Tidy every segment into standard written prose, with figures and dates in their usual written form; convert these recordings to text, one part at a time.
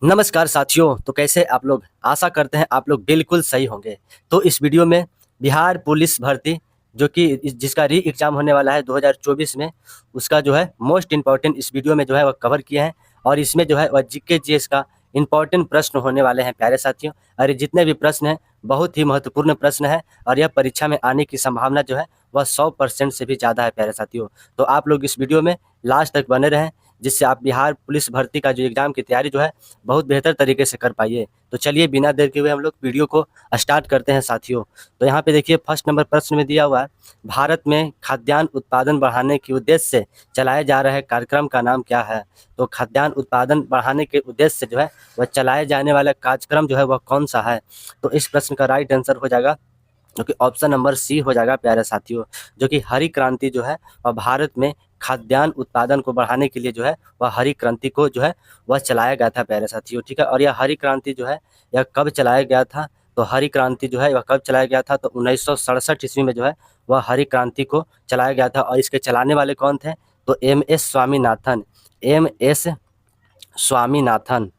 नमस्कार साथियों, तो कैसे आप लोग? आशा करते हैं आप लोग बिल्कुल सही होंगे। तो इस वीडियो में बिहार पुलिस भर्ती जो कि जिसका री एग्ज़ाम होने वाला है 2024 में, उसका जो है मोस्ट इम्पोर्टेंट इस वीडियो में जो है वह कवर किए हैं। और इसमें जो है वह जीके जीएस का इम्पोर्टेंट प्रश्न होने वाले हैं प्यारे साथियों। और ये जितने भी प्रश्न हैं बहुत ही महत्वपूर्ण प्रश्न है और यह परीक्षा में आने की संभावना जो है वह 100% से भी ज़्यादा है प्यारे साथियों। तो आप लोग इस वीडियो में लास्ट तक बने रहें, जिससे आप बिहार पुलिस भर्ती का जो एग्ज़ाम की तैयारी जो है बहुत बेहतर तरीके से कर पाइए। तो चलिए बिना देर के हुए हम लोग वीडियो को स्टार्ट करते हैं साथियों। तो यहाँ पे देखिए फर्स्ट नंबर प्रश्न में दिया हुआ है, भारत में खाद्यान्न उत्पादन बढ़ाने के उद्देश्य से चलाए जा रहे कार्यक्रम का नाम क्या है? तो खाद्यान्न उत्पादन बढ़ाने के उद्देश्य से जो है वह चलाए जाने वाला कार्यक्रम जो है वह कौन सा है? तो इस प्रश्न का राइट आंसर हो जाएगा जो कि ऑप्शन नंबर सी हो जाएगा प्यारे साथियों। जो कि हरी क्रांति जो है वह भारत में खाद्यान्न उत्पादन को बढ़ाने के लिए जो है वह हरी क्रांति को जो है वह चलाया गया था प्यारे साथियों, ठीक है। और यह हरी क्रांति जो है यह कब चलाया गया था? तो हरी क्रांति जो है वह कब चलाया गया था? तो 1967 ईस्वी में जो है वह हरी क्रांति को चलाया गया था। और इसके चलाने वाले कौन थे? तो M S. Swaminathan. M S. Swaminathan.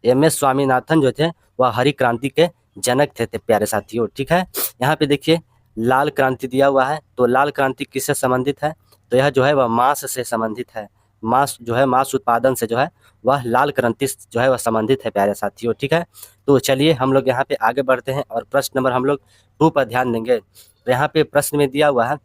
M S. Swaminathan जो थे वह हरी क्रांति के जनक थे प्यारे साथियों, ठीक है। यहाँ पे देखिए लाल क्रांति दिया हुआ है, तो लाल क्रांति किससे संबंधित है? तो यह जो है वह मांस से संबंधित है। मांस जो है मांस उत्पादन से जो है वह लाल क्रांति जो है वह संबंधित है प्यारे साथियों, ठीक है। तो चलिए हम लोग यहाँ पे आगे बढ़ते हैं और प्रश्न नंबर हम लोग 2 पर ध्यान देंगे। तो यहाँ पे प्रश्न में दिया हुआ है,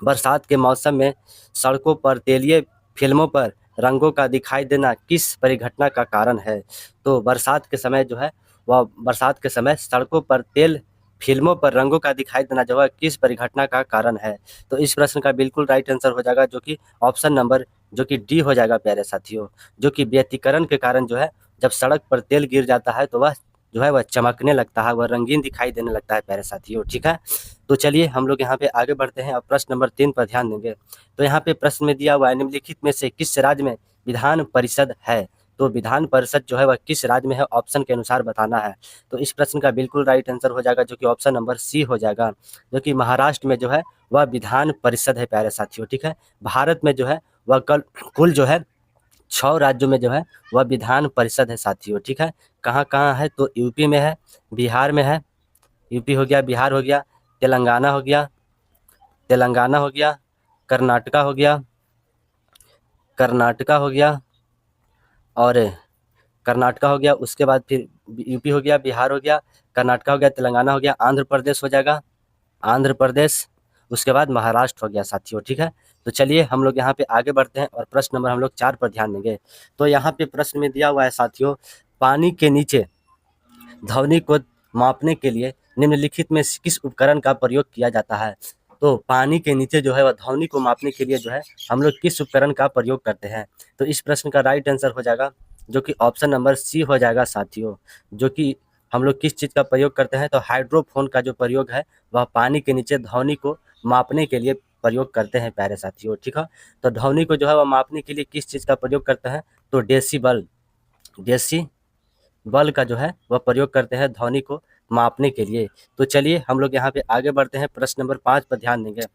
बरसात के मौसम में सड़कों पर तेलीय फिल्मों पर रंगों का दिखाई देना किस परिघटना का कारण है? तो बरसात के समय जो है वह बरसात के समय सड़कों पर तेल फिल्मों पर रंगों का दिखाई देना जो है किस परिघटना का कारण है? तो इस प्रश्न का बिल्कुल राइट आंसर हो जाएगा जो कि ऑप्शन नंबर जो कि डी हो जाएगा प्यारे साथियों। जो कि व्यतिकरण के कारण जो है जब सड़क पर तेल गिर जाता है तो वह जो है वह चमकने लगता है, वह रंगीन दिखाई देने लगता है प्यारे साथियों, ठीक है। तो चलिए हम लोग यहाँ पे आगे बढ़ते हैं और प्रश्न नंबर 3 पर ध्यान देंगे। तो यहाँ पे प्रश्न में दिया हुआ है, निम्नलिखित में से किस राज्य में विधान परिषद है? तो विधान परिषद जो है वह किस राज्य में है, ऑप्शन के अनुसार बताना है। तो इस प्रश्न का बिल्कुल राइट आंसर हो जाएगा जो कि ऑप्शन नंबर सी हो जाएगा। जो कि महाराष्ट्र में जो है वह विधान परिषद है प्यारे साथियों, ठीक है। भारत में जो है वह कुल जो है 6 राज्यों में जो है वह विधान परिषद है साथियों, ठीक है। कहाँ-कहाँ है? तो यूपी में है, बिहार में है, यूपी हो गया, बिहार हो गया, तेलंगाना हो गया, कर्नाटका हो गया, कर्नाटका हो गया और कर्नाटका हो गया, उसके बाद फिर यूपी हो गया, बिहार हो गया, कर्नाटका हो गया, तेलंगाना हो गया, आंध्र प्रदेश हो जाएगा, आंध्र प्रदेश, उसके बाद महाराष्ट्र हो गया साथियों, ठीक है। तो चलिए हम लोग यहाँ पे आगे बढ़ते हैं और प्रश्न नंबर हम लोग 4 पर ध्यान देंगे। तो यहाँ पे प्रश्न में दिया हुआ है साथियों, पानी के नीचे ध्वनि को मापने के लिए निम्नलिखित में किस उपकरण का प्रयोग किया जाता है? तो पानी के नीचे जो है वह ध्वनि को मापने के लिए जो है हम लोग किस उपकरण का प्रयोग करते हैं? तो इस प्रश्न का राइट आंसर हो जाएगा जो कि ऑप्शन नंबर सी हो जाएगा साथियों। जो कि हम लोग किस चीज़ का प्रयोग करते हैं? तो हाइड्रोफोन का जो प्रयोग है वह पानी के नीचे ध्वनि को मापने के लिए प्रयोग करते हैं प्यारे साथियों, ठीक है। तो ध्वनि को जो है वह मापने के लिए किस चीज़ का प्रयोग करते हैं? तो डेसिबल, डेसी बल का जो है वह प्रयोग करते हैं ध्वनि को मापने के लिए। तो चलिए हम लोग यहाँ पे आगे बढ़ते हैं, प्रश्न नंबर 5 पर ध्यान देंगे।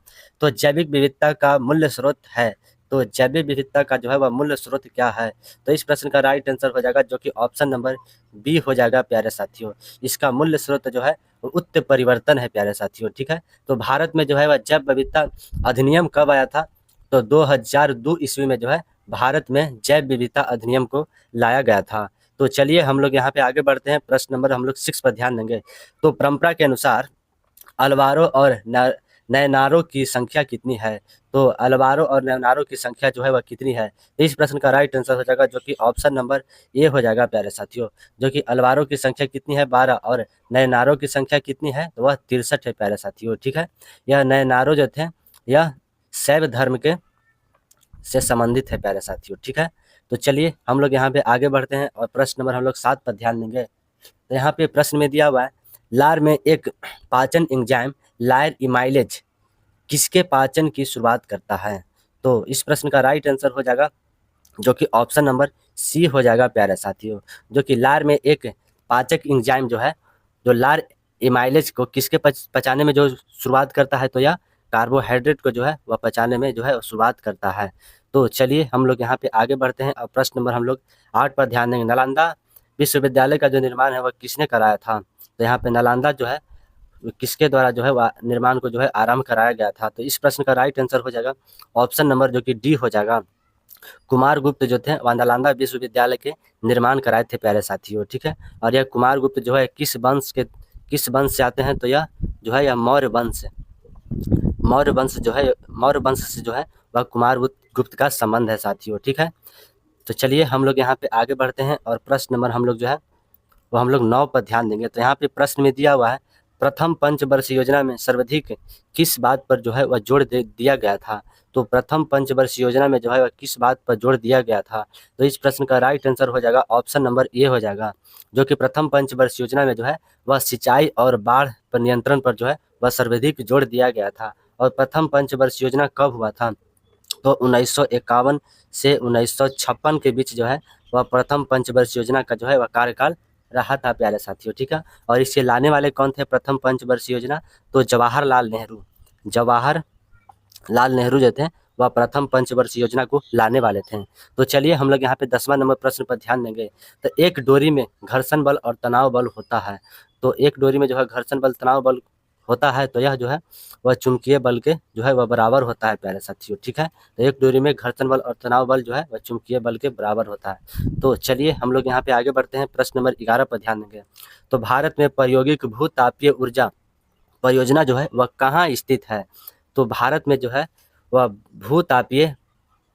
तो जैविक विविधता का मूल्य स्रोत है, तो जैविक विविधता का जो है वह मूल्य स्रोत क्या है? तो इस प्रश्न का राइट आंसर हो जाएगा जो कि ऑप्शन नंबर बी हो जाएगा प्यारे साथियों। इसका मूल्य स्रोत जो है वो उत्परिवर्तन है प्यारे साथियों, ठीक है। तो भारत में जो है वह जैव विविधता अधिनियम कब आया था? तो 2002 ईस्वी में जो है भारत में जैव विविधता अधिनियम को लाया गया था। तो चलिए हम लोग यहाँ पे आगे बढ़ते हैं, प्रश्न नंबर हम लोग 6 पर ध्यान देंगे। तो परंपरा के अनुसार अलवारों और नयनारों की संख्या कितनी है? तो अलवारों और नयनारों की संख्या जो है वह कितनी है? तो इस प्रश्न का राइट आंसर हो जाएगा जो कि ऑप्शन नंबर ए हो जाएगा प्यारे साथियों। जो कि अलवारों की संख्या कितनी है? 12 और नयनारों की संख्या कितनी है? तो वह 63 है प्यारे साथियों, ठीक है। यह नयनारों जो थे यह शैव धर्म के से संबंधित है प्यारे साथियों, ठीक है। तो चलिए हम लोग यहाँ पे आगे बढ़ते हैं और प्रश्न नंबर हम लोग 7 पर ध्यान देंगे। तो यहाँ पे प्रश्न में दिया हुआ है, लार में एक पाचन एंजाइम लायर इमाइलेज किसके पाचन की शुरुआत करता है? तो इस प्रश्न का राइट आंसर हो जाएगा जो कि ऑप्शन नंबर सी हो जाएगा प्यारे साथियों। जो कि लार में एक पाचक एंजाइम जो है जो लार इमाइलेज को किसके पचाने में जो शुरुआत करता है? तो यह कार्बोहाइड्रेट को जो है वह पचाने में जो है शुरुआत करता है। तो चलिए हम लोग यहाँ पे आगे बढ़ते हैं और प्रश्न नंबर हम लोग 8 पर ध्यान देंगे। नालंदा विश्वविद्यालय का जो निर्माण है वह किसने कराया था? तो यहाँ पे नालंदा जो है किसके द्वारा जो है वह निर्माण को जो है आरंभ कराया गया था? तो इस प्रश्न का राइट आंसर हो जाएगा ऑप्शन नंबर जो कि डी हो जाएगा। कुमार गुप्त जो थे वह नालंदा विश्वविद्यालय के निर्माण कराए थे प्यारे साथियों, ठीक है। और यह कुमार गुप्त जो है किस वंश से आते हैं? तो यह जो है यह मौर्य वंश से जो है वह कुमार गुप्त का संबंध है साथियों, ठीक है। तो चलिए हम लोग यहाँ पे आगे बढ़ते हैं और प्रश्न नंबर हम लोग जो है वो हम लोग 9 पर ध्यान देंगे। तो यहाँ पे प्रश्न में दिया हुआ है प्रथम पंचवर्षीय योजना में सर्वाधिक किस बात पर जो है वह जोर दिया गया था? तो प्रथम पंचवर्षीय योजना में जो है वह किस बात पर जोर दिया गया था? तो इस प्रश्न का राइट आंसर हो जाएगा ऑप्शन नंबर ए हो जाएगा, जो कि प्रथम पंचवर्षीय योजना में जो है वह सिंचाई और बाढ़ पर नियंत्रण पर जो है वह सर्वाधिक जोर दिया गया था। और प्रथम पंचवर्षीय योजना कब हुआ था? तो 1951 से 1956 के बीच जो है वह प्रथम पंचवर्षीय योजना का जो है वह कार्यकाल रहा था प्यारे साथियों, ठीक है। और इसे लाने वाले कौन थे प्रथम पंचवर्षीय योजना? तो जवाहरलाल नेहरू जो थे वह प्रथम पंचवर्षीय योजना को लाने वाले थे। तो चलिए हम लोग यहाँ पे 10वां नंबर प्रश्न पर ध्यान देंगे। तो एक डोरी में घर्षण बल और तनाव बल होता है। तो एक डोरी में जो है घर्षण बल तनाव बल होता है, तो यह जो है वह चुंबकीय बल के जो है वह बराबर होता है प्यारे साथियों, ठीक है। तो एक डोरी में घर्षण बल और तनाव बल जो है वह चुंबकीय बल के बराबर होता है। तो चलिए हम लोग यहाँ पे आगे बढ़ते हैं, प्रश्न नंबर 11 पर ध्यान देंगे। तो भारत में प्रायोगिक भूतापीय ऊर्जा परियोजना जो है वह कहाँ स्थित है? तो भारत में जो है वह भूतापीय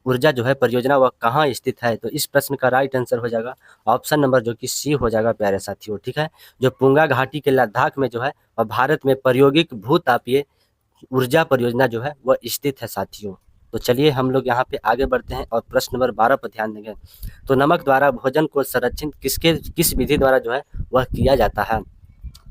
ऊर्जा जो है परियोजना वह कहाँ स्थित है? तो इस प्रश्न का राइट आंसर हो जाएगा ऑप्शन नंबर जो कि सी हो जाएगा प्यारे साथियों, ठीक है। जो पुंगा घाटी के लद्दाख में जो है वह भारत में प्रायोगिक भूतापीय ऊर्जा परियोजना जो है वह स्थित है साथियों। तो चलिए हम लोग यहाँ पे आगे बढ़ते हैं और प्रश्न नंबर 12 पर ध्यान देंगे। तो नमक द्वारा भोजन को संरक्षित किस विधि द्वारा जो है वह किया जाता है?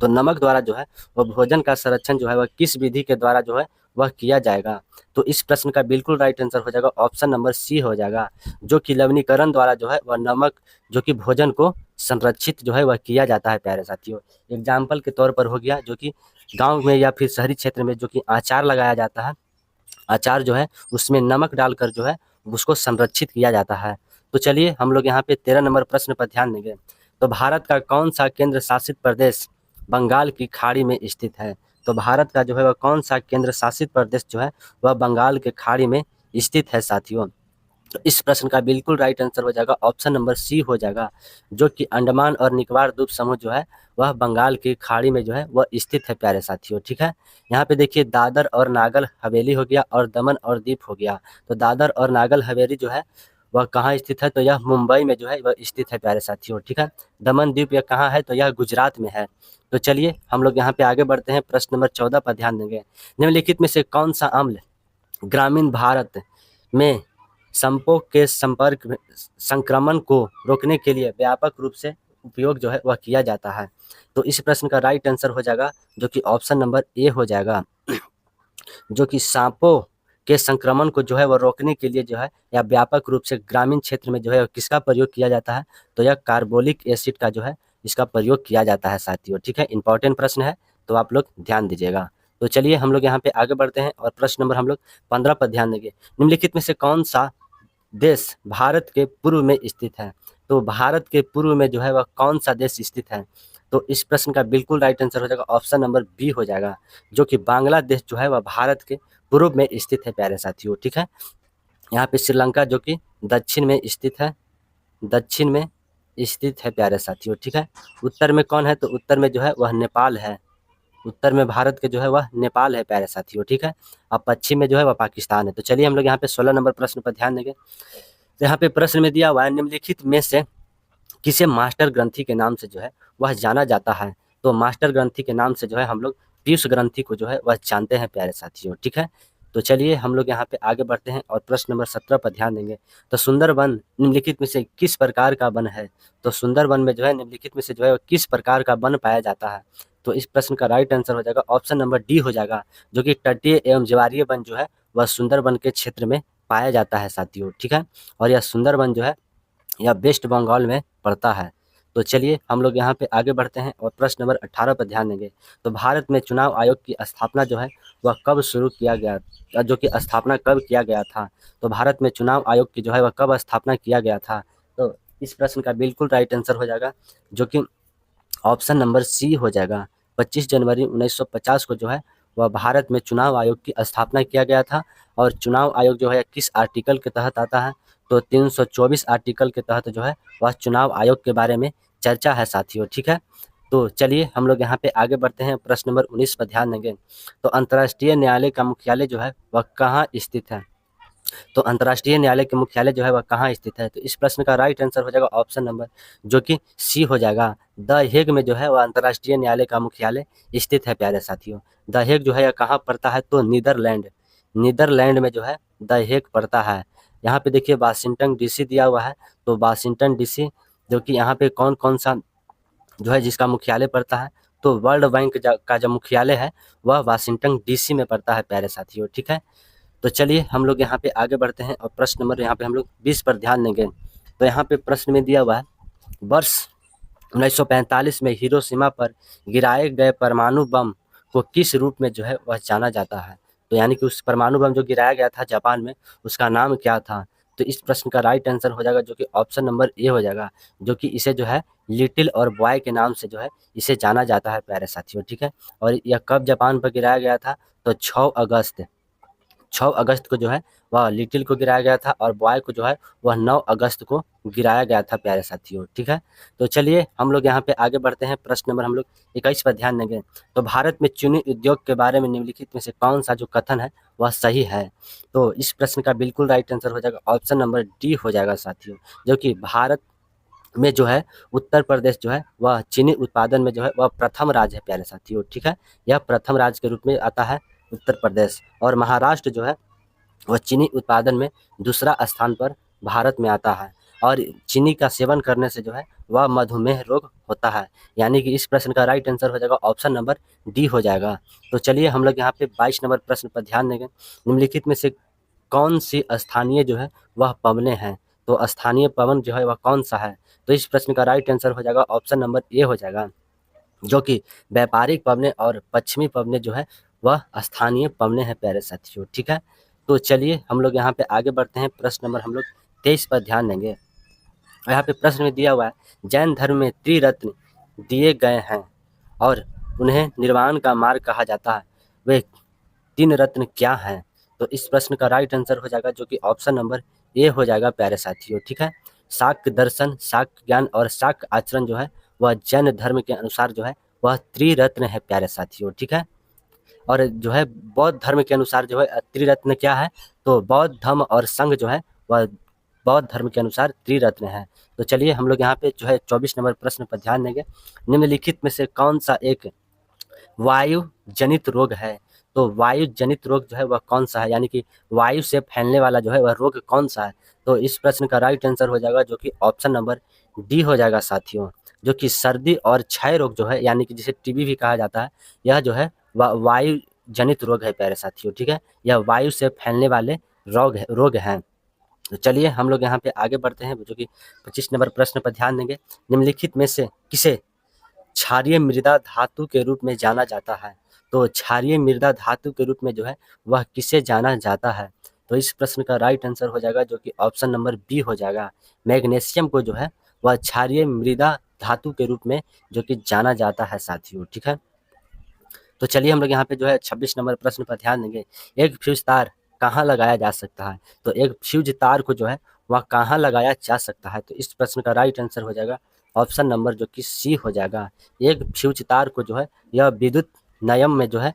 तो नमक द्वारा जो है वह भोजन का संरक्षण जो है वह किस विधि के द्वारा जो है वह किया जाएगा? तो इस प्रश्न का बिल्कुल राइट आंसर हो जाएगा ऑप्शन नंबर सी हो जाएगा, जो कि लवणीकरण द्वारा जो है वह नमक जो कि भोजन को संरक्षित जो है वह किया जाता है प्यारे साथियों। एग्जाम्पल के तौर पर हो गया जो कि गाँव में या फिर शहरी क्षेत्र में जो कि अचार लगाया जाता है, अचार जो है उसमें नमक डालकर जो है उसको संरक्षित किया जाता है। तो चलिए हम लोग यहाँ पे 13 नंबर प्रश्न पर ध्यान देंगे। तो भारत का कौन सा केंद्र शासित प्रदेश बंगाल की खाड़ी में स्थित है? तो भारत का जो है वह कौन सा केंद्र शासित प्रदेश जो है वह बंगाल के खाड़ी में स्थित है साथियों? तो इस प्रश्न का बिल्कुल राइट आंसर हो जाएगा ऑप्शन नंबर सी हो जाएगा, जो कि अंडमान और निकोबार द्वीप समूह जो है वह बंगाल की खाड़ी में जो है वह स्थित है प्यारे साथियों, ठीक है। यहाँ पे देखिए दादर और नागर हवेली हो गया और दमन और दीप हो गया। तो दादर और नागर हवेली जो है वह कहाँ स्थित है? तो यह मुंबई में जो है वह स्थित है प्यारे साथियों, ठीक है। दमन द्वीप यह कहाँ है? तो यह गुजरात में है। तो चलिए हम लोग यहाँ पे आगे बढ़ते हैं, प्रश्न नंबर 14 पर ध्यान देंगे। निम्नलिखित में से कौन सा अम्ल ग्रामीण भारत में संपों के संपर्क में संक्रमण को रोकने के लिए व्यापक रूप से उपयोग जो है वह किया जाता है? तो इस प्रश्न का राइट आंसर हो जाएगा जो कि ऑप्शन नंबर ए हो जाएगा, जो कि सांपों के संक्रमण को जो है वह रोकने के लिए जो है या व्यापक रूप से ग्रामीण क्षेत्र में जो है किसका प्रयोग किया जाता है? तो यह कार्बोलिक एसिड का जो है इसका प्रयोग किया जाता है साथियों, ठीक है। इंपॉर्टेंट प्रश्न है तो आप लोग ध्यान दीजिएगा। तो चलिए हम लोग यहाँ पे आगे बढ़ते हैं और प्रश्न नंबर हम लोग 15 पर ध्यान देंगे। निम्नलिखित में से कौन सा देश भारत के पूर्व में स्थित है? तो भारत के पूर्व में जो है वह कौन सा देश स्थित है? तो इस प्रश्न का बिल्कुल राइट आंसर हो जाएगा ऑप्शन नंबर बी हो जाएगा, जो कि बांग्लादेश जो है वह भारत के पूर्व में स्थित है प्यारे साथियों, ठीक है। यहाँ पे श्रीलंका जो कि दक्षिण में स्थित है प्यारे साथियों, ठीक है। उत्तर में कौन है? तो उत्तर में जो है वह नेपाल है। उत्तर में भारत के जो है वह नेपाल है प्यारे साथियों, ठीक है। और पश्चिम में जो है वह पाकिस्तान है। तो चलिए हम लोग यहाँ पे 16 नंबर प्रश्न पर ध्यान देंगे। तो यहाँ पे प्रश्न में दिया हुआ है निम्नलिखित में से किसे मास्टर ग्रंथि के नाम से जो है वह जाना जाता है? तो मास्टर ग्रंथि के नाम से जो है हम लोग पीयूष ग्रंथि को जो है वह जानते हैं प्यारे साथियों, ठीक है। तो चलिए हम लोग यहाँ पे आगे बढ़ते हैं और प्रश्न नंबर 17 पर ध्यान देंगे। तो सुंदरवन निम्नलिखित में से किस प्रकार का वन है? तो सुंदरवन में जो है निम्नलिखित में से जो है किस प्रकार का वन पाया जाता है? तो इस प्रश्न का राइट आंसर हो जाएगा ऑप्शन नंबर डी हो जाएगा, जो कि तटीय एवं ज्वारीय वन जो है वह सुंदरवन के क्षेत्र में पाया जाता है साथियों, ठीक है। और यह सुंदरवन जो है यह वेस्ट बंगाल में पड़ता है। तो तो चलिए हम लोग यहाँ पे आगे बढ़ते हैं और प्रश्न नंबर 18 पर ध्यान देंगे। तो भारत में चुनाव आयोग की स्थापना जो है वह कब शुरू किया गया, जो कि स्थापना कब किया गया था। तो भारत में चुनाव आयोग की जो है वह कब स्थापना किया गया था। तो इस प्रश्न का बिल्कुल राइट आंसर हो जाएगा, जो कि ऑप्शन नंबर सी हो जाएगा। 25 जनवरी 1950 को जो है वह भारत में चुनाव आयोग की स्थापना किया गया था। और चुनाव आयोग जो है किस आर्टिकल के तहत आता है, तो 324 आर्टिकल के तहत जो है वह चुनाव आयोग के बारे में चर्चा है साथियों, ठीक है। तो चलिए हम लोग यहाँ पे आगे बढ़ते हैं, प्रश्न नंबर 19 पर ध्यान देंगे। तो अंतर्राष्ट्रीय न्यायालय का मुख्यालय जो है वह कहाँ स्थित है। तो अंतर्राष्ट्रीय न्यायालय के मुख्यालय जो है वह कहाँ स्थित है। तो इस प्रश्न का राइट आंसर हो जाएगा ऑप्शन नंबर, जो कि सी हो जाएगा। द हेग में जो है वह अंतर्राष्ट्रीय न्यायालय का मुख्यालय स्थित है प्यारे साथियों। द हेग जो है यह कहाँ पड़ता है, तो नीदरलैंड में जो है द हेग पड़ता है। यहाँ पे देखिए वाशिंगटन डीसी दिया हुआ है, तो वाशिंगटन डीसी जो कि यहाँ पे कौन कौन सा जो है जिसका मुख्यालय पड़ता है, तो वर्ल्ड बैंक का जो मुख्यालय है वह वाशिंगटन डीसी में पड़ता है प्यारे साथियों, ठीक है। तो चलिए हम लोग यहाँ पे आगे बढ़ते हैं और प्रश्न नंबर यहाँ पे हम लोग 20 पर ध्यान देंगे। तो यहाँ पे प्रश्न में दिया हुआ है, वर्ष 1945 में हिरोशिमा पर गिराए गए परमाणु बम को किस रूप में जो है वह जाना जाता है। तो यानी कि उस परमाणु बम जो गिराया गया था जापान में, उसका नाम क्या था। तो इस प्रश्न का राइट आंसर हो जाएगा, जो कि ऑप्शन नंबर ए हो जाएगा, जो कि इसे जो है लिटिल और बॉय के नाम से जो है इसे जाना जाता है प्यारे साथियों, ठीक है। और यह कब जापान पर गिराया गया था, तो 6 अगस्त को जो है वह लिटिल को गिराया गया था, और बॉय को जो है वह 9 अगस्त को गिराया गया था प्यारे साथियों, ठीक है। तो चलिए हम लोग यहाँ पे आगे बढ़ते हैं, प्रश्न नंबर हम लोग 21 पर ध्यान देंगे। तो भारत में चीनी उद्योग के बारे में निम्नलिखित में से कौन सा जो कथन है वह सही है। तो इस प्रश्न का बिल्कुल राइट आंसर हो जाएगा ऑप्शन नंबर डी हो जाएगा साथियों, जो कि भारत में जो है उत्तर प्रदेश जो है वह चीनी उत्पादन में जो है वह प्रथम राज्य है प्यारे साथियों, ठीक है। यह प्रथम राज्य के रूप में आता है उत्तर प्रदेश, और महाराष्ट्र जो है वह चीनी उत्पादन में दूसरा स्थान पर भारत में आता है। और चीनी का सेवन करने से जो है वह मधुमेह रोग होता है। यानी कि इस प्रश्न का राइट आंसर हो जाएगा ऑप्शन नंबर डी हो जाएगा। तो चलिए हम लोग यहाँ पे 22 नंबर प्रश्न पर ध्यान देंगे। निम्नलिखित में से कौन सी स्थानीय जो है वह पवनें हैं। तो स्थानीय पवन जो है वह कौन सा है। तो इस प्रश्न का राइट आंसर हो जाएगा ऑप्शन नंबर ए हो जाएगा, जो कि व्यापारिक पवनें और पश्चिमी पवनें जो है वह स्थानीय पवनें हैं प्यारे साथियों, ठीक है। तो चलिए हम लोग यहाँ पे आगे बढ़ते हैं, प्रश्न नंबर हम लोग 23 पर ध्यान देंगे। यहाँ पे प्रश्न में दिया हुआ है, जैन धर्म में त्रिरत्न दिए गए हैं और उन्हें निर्वाण का मार्ग कहा जाता है, वे 3 रत्न क्या हैं। तो इस प्रश्न का राइट आंसर हो जाएगा, जो कि ऑप्शन नंबर ए हो जाएगा प्यारे साथियों, ठीक है। शाक्य दर्शन, शाक्य ज्ञान और शाक्य आचरण जो है वह जैन धर्म के अनुसार जो है वह त्रिरत्न है प्यारे साथियों, ठीक है। और जो है बौद्ध धर्म के अनुसार जो है त्रिरत्न क्या है, तो बौद्ध धर्म और संघ जो है वह बौद्ध धर्म के अनुसार त्रिरत्न है। तो चलिए हम लोग यहाँ पे जो है 24 नंबर प्रश्न पर ध्यान देंगे। निम्नलिखित में से कौन सा एक वायु जनित रोग है। तो वायु जनित रोग जो है वह कौन सा है, यानी कि वायु से फैलने वाला जो है वह रोग कौन सा है। तो इस प्रश्न का राइट आंसर हो जाएगा, जो कि ऑप्शन नंबर डी हो जाएगा साथियों, जो कि सर्दी और क्षय रोग जो है, यानी कि जिसे टीबी भी कहा जाता है, यह जो है वह वायु जनित रोग है प्यारे साथियों, ठीक है। यह वायु से फैलने वाले रोग हैं। तो चलिए हम लोग यहाँ पे आगे बढ़ते हैं, जो कि 25 नंबर प्रश्न पर ध्यान देंगे। निम्नलिखित में से किसे क्षारीय मृदा धातु के रूप में जाना जाता है। तो क्षारीय मृदा धातु के रूप में जो है वह किसे जाना जाता है। तो इस प्रश्न का राइट आंसर हो जाएगा, जो कि ऑप्शन नंबर बी हो जाएगा। मैग्नीशियम को जो है वह क्षारीय मृदा धातु के रूप में जो कि जाना जाता है साथियों, ठीक है। तो चलिए हम लोग यहाँ पे जो है 26 नंबर प्रश्न पर ध्यान देंगे। एक फ्यूज तार कहाँ लगाया जा सकता है। तो एक फ्यूज तार को जो है वह कहाँ लगाया जा सकता है। तो इस प्रश्न का राइट आंसर हो जाएगा ऑप्शन नंबर, जो कि सी हो जाएगा। एक फ्यूज तार को जो है यह विद्युत नयम में जो है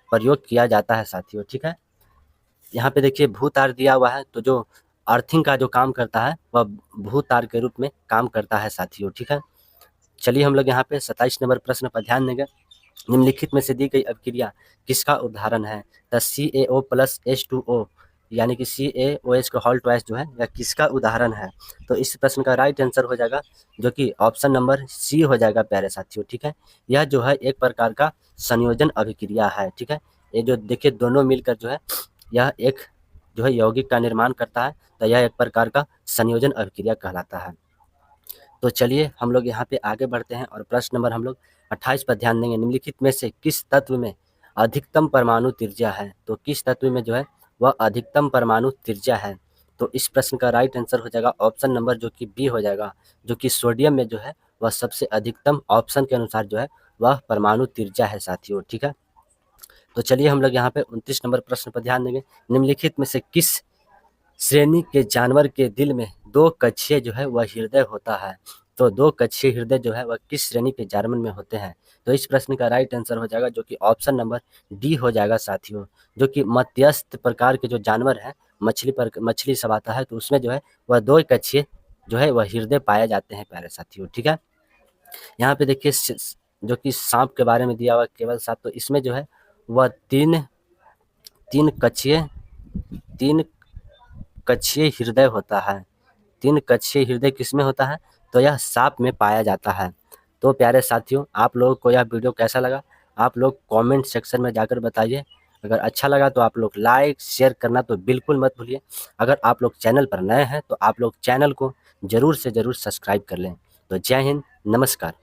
प्रयोग किया जाता है साथियों, ठीक है। यहाँ पे देखिए भू तार दिया हुआ है, तो जो अर्थिंग का जो काम करता है वह भू तार के रूप में काम करता है साथियों, ठीक है। चलिए हम लोग यहाँ पे 27 नंबर प्रश्न पर ध्यान देंगे। निम्नलिखित में से दी गई अभिक्रिया किसका उदाहरण है। द CaO प्लस H2O, यानी कि CaOH का हॉल ट्वाइस जो है यह किसका उदाहरण है। तो इस प्रश्न का राइट आंसर हो जाएगा, जो कि ऑप्शन नंबर सी हो जाएगा प्यारे साथियों, ठीक है। यह जो है एक प्रकार का संयोजन अभिक्रिया है, ठीक है। ये जो देखिए दोनों मिलकर जो है यह एक जो है यौगिक का निर्माण करता है, तो यह एक प्रकार का संयोजन अभिक्रिया कहलाता है। तो चलिए हम लोग यहाँ पे आगे बढ़ते हैं और प्रश्न नंबर हम लोग 28 पर ध्यान देंगे। निम्नलिखित में से किस तत्व में अधिकतम परमाणु त्रिज्या है? तो किस तत्व में जो है वह अधिकतम परमाणु त्रिज्या है? तो इस प्रश्न का राइट आंसर हो जाएगा ऑप्शन नंबर जो कि बी हो जाएगा, जो कि सोडियम में जो है वह सबसे अधिकतम ऑप्शन के अनुसार जो है वह परमाणु त्रिज्या है साथियों। ठीक है, तो चलिए हम लोग यहाँ पे 29 नंबर प्रश्न पर ध्यान देंगे। निम्नलिखित में से किस श्रेणी के जानवर के दिल में दो कक्षीय जो है वह हृदय होता है? तो दो कक्षीय हृदय जो है वह किस श्रेणी के जानवर में होते हैं? तो इस प्रश्न का राइट आंसर हो जाएगा जो कि ऑप्शन नंबर डी हो जाएगा साथियों, जो कि मध्यस्थ प्रकार के जो जानवर है, मछली सब आता है, तो उसमें जो है वह दो कक्षीय जो है वह हृदय पाए जाते हैं प्यारे साथियों। ठीक है, यहाँ पे देखिए जो कि सांप के बारे में दिया हुआ केवल सांप, तो इसमें जो है वह तीन तीन कक्षीय तीन कक्षीय हृदय होता है। तीन कक्षीय हृदय किसमें होता है? तो यह सांप में पाया जाता है। तो प्यारे साथियों, आप लोगों को यह वीडियो कैसा लगा? आप लोग कमेंट सेक्शन में जाकर बताइए। अगर अच्छा लगा तो आप लोग लाइक शेयर करना तो बिल्कुल मत भूलिए। अगर आप लोग चैनल पर नए हैं तो आप लोग चैनल को ज़रूर से ज़रूर सब्सक्राइब कर लें। तो जय हिंद, नमस्कार।